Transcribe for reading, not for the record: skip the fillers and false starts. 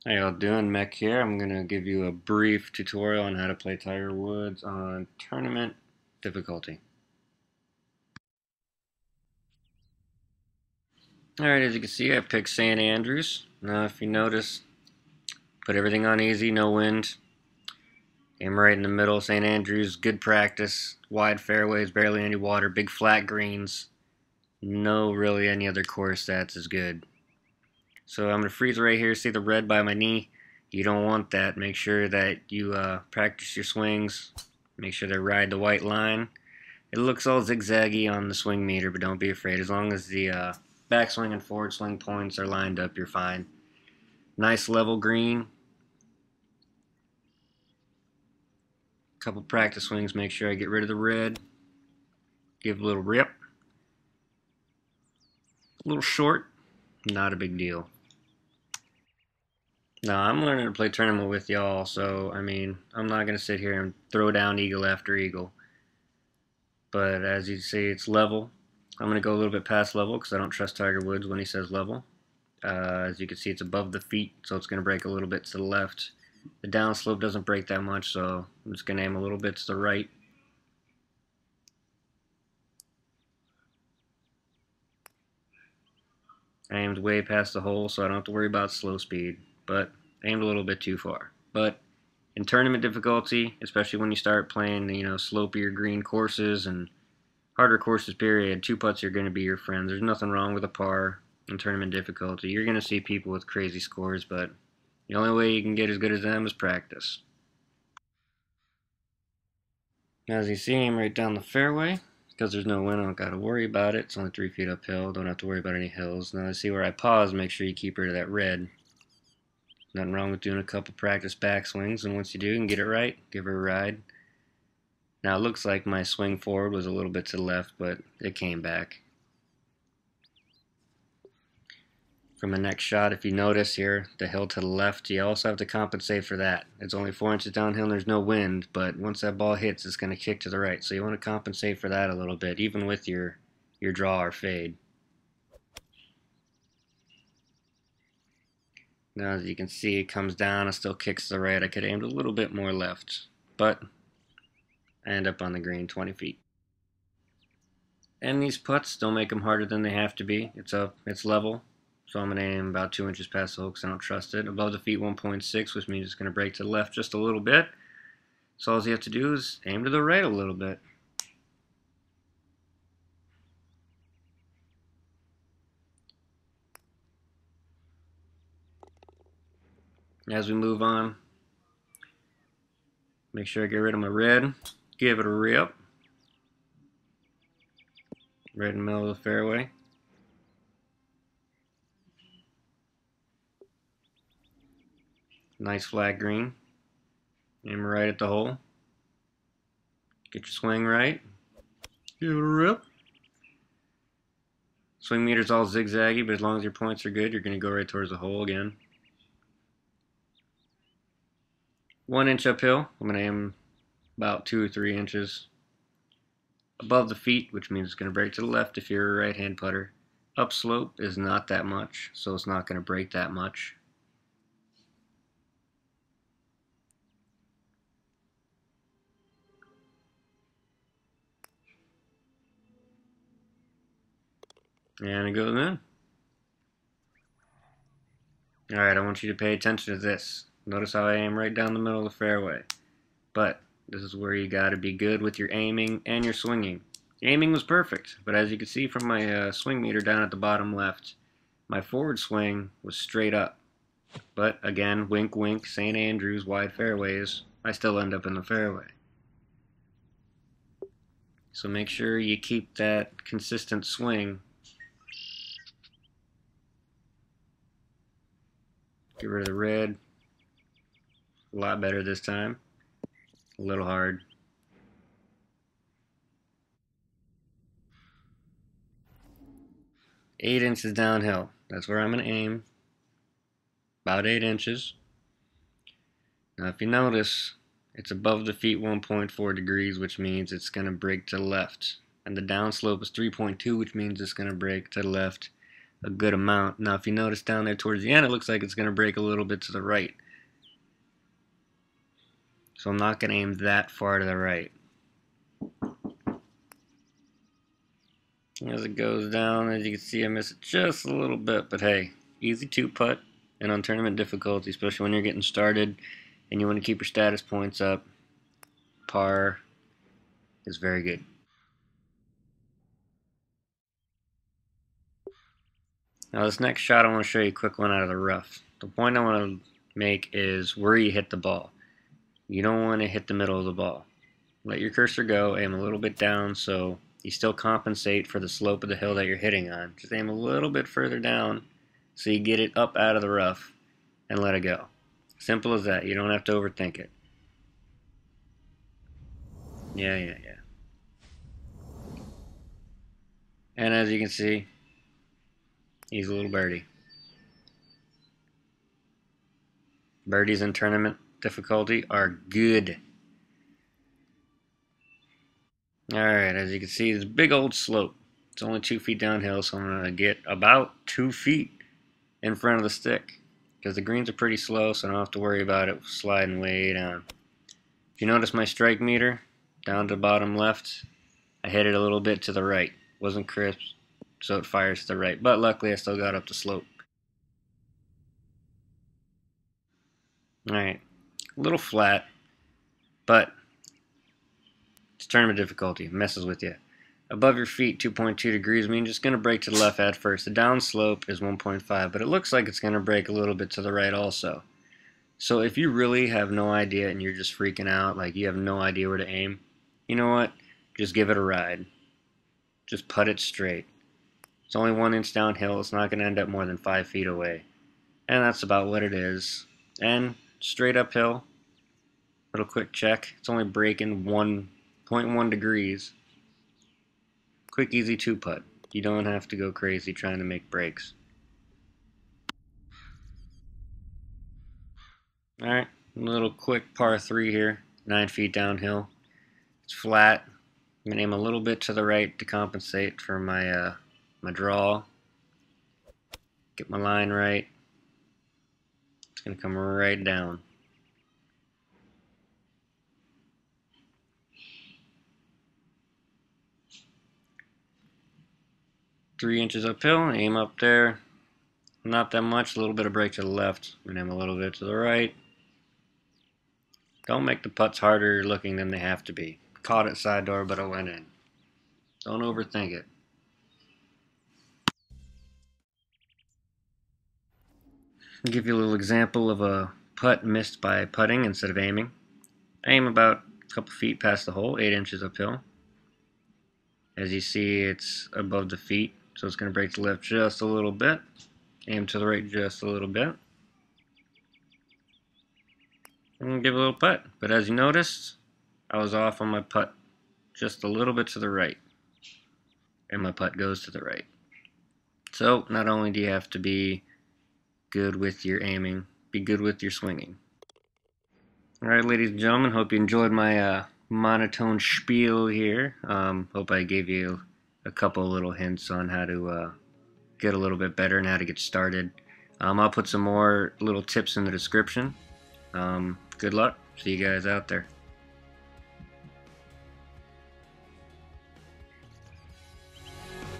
How y'all doing? MEC here. I'm going to give you a brief tutorial on how to play Tiger Woods on tournament difficulty. Alright, as you can see, I picked St. Andrews. Now, if you notice, put everything on easy, no wind. Aim right in the middle. St. Andrews, good practice. Wide fairways, barely any water, big flat greens. No really any other course that's as good. So I'm going to freeze right here. See the red by my knee? You don't want that. Make sure that you practice your swings. Make sure they ride the white line. It looks all zigzaggy on the swing meter, but don't be afraid. As long as the backswing and forward swing points are lined up, you're fine. Nice level green. Couple practice swings. Make sure I get rid of the red. Give a little rip. A little short. Not a big deal. Now, I'm learning to play tournament with y'all, so, I mean, I'm not going to sit here and throw down eagle after eagle. But as you see, it's level. I'm going to go a little bit past level because I don't trust Tiger Woods when he says level. As you can see, it's above the feet, so it's going to break a little bit to the left. The downslope doesn't break that much, so I'm just going to aim a little bit to the right. I aimed way past the hole, so I don't have to worry about slow speed, but aimed a little bit too far. But in tournament difficulty, especially when you start playing, slopier green courses and harder courses, period, two putts are going to be your friends. There's nothing wrong with a par in tournament difficulty. You're going to see people with crazy scores, but the only way you can get as good as them is practice. As you see, I'm right down the fairway. Because there's no wind, I don't got to worry about it. It's only 3 feet uphill. Don't have to worry about any hills. Now, I see where I pause. Make sure you keep rid of that red. Nothing wrong with doing a couple practice backswings, and once you do and get it right, give her a ride. Now, it looks like my swing forward was a little bit to the left, but it came back. From the next shot, if you notice here, the hill to the left, you also have to compensate for that. It's only 4 inches downhill and there's no wind, but once that ball hits, it's going to kick to the right. So you want to compensate for that a little bit, even with your draw or fade. Now, as you can see, it comes down and still kicks to the right. I could have aimed a little bit more left, but I end up on the green 20 feet. And these putts, don't make them harder than they have to be. It's level. So I'm going to aim about 2 inches past the hole because I don't trust it. Above the feet 1.6, which means it's going to break to the left just a little bit. So all you have to do is aim to the right a little bit. As we move on, make sure I get rid of my red. Give it a rip. Right in the middle of the fairway. Nice flat green. Aim right at the hole. Get your swing right. Give it a rip. Swing meter's all zigzaggy, but as long as your points are good, you're going to go right towards the hole again. 1 inch uphill. I'm going to aim about 2 or 3 inches above the feet, which means it's going to break to the left if you're a right-hand putter. Upslope is not that much, so it's not going to break that much. And it goes in. Alright, I want you to pay attention to this. Notice how I aim right down the middle of the fairway. But this is where you got to be good with your aiming and your swinging. Aiming was perfect, but as you can see from my swing meter down at the bottom left, my forward swing was straight up. But again, wink wink, St. Andrews, wide fairways, I still end up in the fairway. So make sure you keep that consistent swing. Get rid of the red. A lot better this time. A little hard. Eight inches downhill. That's where I'm going to aim. About 8 inches. Now if you notice, it's above the feet 1.4 degrees, which means it's going to break to the left. And the downslope is 3.2, which means it's going to break to the left. a good amount. Now if you notice down there towards the end, it looks like it's going to break a little bit to the right. So I'm not going to aim that far to the right. As it goes down, as you can see, I miss it just a little bit, but hey, easy 2-putt and on tournament difficulty, especially when you're getting started and you want to keep your status points up. Par is very good. Now this next shot, I want to show you a quick one out of the rough. The point I want to make is where you hit the ball. You don't want to hit the middle of the ball. Let your cursor go, aim a little bit down so you still compensate for the slope of the hill that you're hitting on. Just aim a little bit further down so you get it up out of the rough and let it go. Simple as that. You don't have to overthink it. Yeah. And as you can see, he's a little birdie. Birdies in tournament difficulty are good. Alright, as you can see, it's a big old slope. It's only 2 feet downhill, so I'm going to get about 2 feet in front of the stick. Because the greens are pretty slow, so I don't have to worry about it sliding way down. If you notice my strike meter, down to the bottom left, I hit it a little bit to the right. Wasn't crisp, so it fires to the right. But luckily, I still got up the slope. Alright, a little flat, but it's tournament difficulty. It messes with you. Above your feet, 2.2 degrees means just going to break to the left at first. The down slope is 1.5, but it looks like it's going to break a little bit to the right also. So if you really have no idea and you're just freaking out, like you have no idea where to aim, you know what? Just give it a ride. Just putt it straight. It's only 1 inch downhill. It's not going to end up more than 5 feet away. And that's about what it is. And straight uphill, little quick check. It's only breaking 1.1 degrees. Quick, easy 2-putt. You don't have to go crazy trying to make breaks. Alright, a little quick par 3 here. 9 feet downhill. It's flat. I'm going to aim a little bit to the right to compensate for my my draw. Get my line right. It's going to come right down. Three inches uphill, aim up there. Not that much, a little bit of break to the left, and aim a little bit to the right. Don't make the putts harder looking than they have to be. Caught it side door, but I went in. Don't overthink it. I'll give you a little example of a putt missed by putting instead of aiming. Aim about a couple feet past the hole, 8 inches uphill. As you see, it's above the feet, so it's going to break to the left just a little bit. Aim to the right just a little bit. And give a little putt. But as you noticed, I was off on my putt just a little bit to the right. And my putt goes to the right. So not only do you have to be good with your aiming, be good with your swinging. Alright, ladies and gentlemen, hope you enjoyed my monotone spiel here. Hope I gave you a couple little hints on how to get a little bit better and how to get started. I'll put some more little tips in the description. Good luck. See you guys out there.